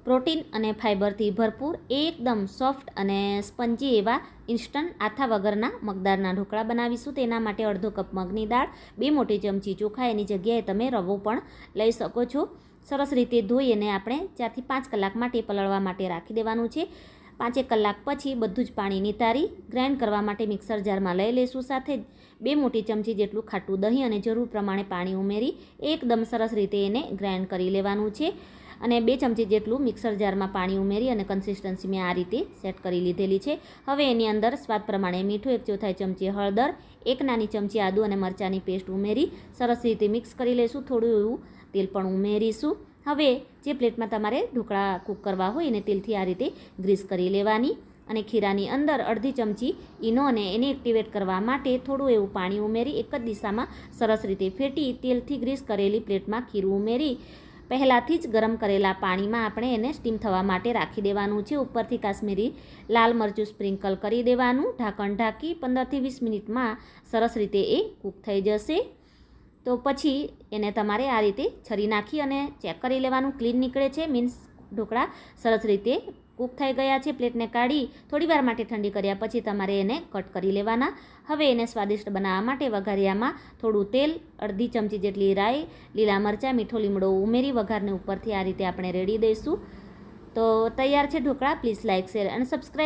Protein અને ફાઇબરથી ભરપૂર એકદમ સોફ્ટ અને સ્પંજી એવા ઇન્સ્ટન્ટ આથા વગરના મગદાળના ઢોકળા બનાવીશું. તેના માટે અડધો કપ મગની દાળ, 2 મોટી ચમચી ચોખા, એની જગ્યાએ તમે રવો પણ લઈ શકો છો. સરસ રીતે ધોઈ અને આપણે 4 થી 5 કલાક માટે પલળવા માટે રાખી દેવાનું છે. 5 કલાક પછી બધું જ પાણી નિતારી ગ્રાઇન્ડ કરવા માટે મિક્સર જારમાં લઈ લઈશું. સાથે જ 2 મોટી ચમચી જેટલું ખાટું દહીં અને જરૂર પ્રમાણે પાણી ઉમેરી એકદમ સરસ રીતે એને ગ્રાઇન્ડ કરી લેવાનું છે. અને 2 ચમચી જેટલું મિક્સર જારમાં પાણી ઉમેરી અને કન્સિસ્ટન્સી મેં આ રીતે સેટ કરી લીધેલી છે. હવે એની અંદર સ્વાદ પ્રમાણે મીઠું, 1/4 ચમચી હળદર, 1 નાની ચમચી આદુ અને મરચાંની પેસ્ટ ઉમેરી સરસ રીતે મિક્સ કરી લઈશું. થોડું એવું તેલ પણ ઉમેરીશું. હવે જે પ્લેટમાં તમારે ઢોકળા કૂક કરવા હોય એને તેલથી આ રીતે ગ્રીસ કરી લેવાની અને ખીરાની અંદર અડધી ચમચી ઈનો અને એને એક્ટિવેટ કરવા માટે થોડું એવું પાણી ઉમેરી એક જ દિશામાં સરસ રીતે ફેટી તેલથી ગ્રીસ કરેલી પ્લેટમાં ખીરું ઉમેરી પહેલાંથી જ ગરમ કરેલા પાણીમાં આપણે એને સ્ટીમ થવા માટે રાખી દેવાનું છે. ઉપરથી કાશ્મીરી લાલ મરચું સ્પ્રિંકલ કરી દેવાનું. ઢાંકણ ઢાંકી 15 થી 20 મિનિટમાં સરસ રીતે એ કૂક થઈ જશે. તો પછી એને તમારે આ રીતે છરી નાખી અને ચેક કરી લેવાનું, ક્લીન નીકળે છે, મીન્સ ઢોકળા સરસ રીતે કૂક થઈ ગયા છે. પ્લેટને કાઢી થોડીવાર માટે ઠંડી કર્યા પછી તમારે એને કટ કરી લેવાના. હવે એને સ્વાદિષ્ટ બનાવવા માટે વઘારિયામાં થોડું તેલ, અડધી ચમચી જેટલી રાઈ, લીલા મરચાં, મીઠો લીમડો ઉમેરી વઘારને ઉપરથી આ રીતે આપણે રેડી દઈશું. તો તૈયાર છે ઢોકળા. પ્લીઝ લાઇક, શેર અને સબસ્ક્રાઈબ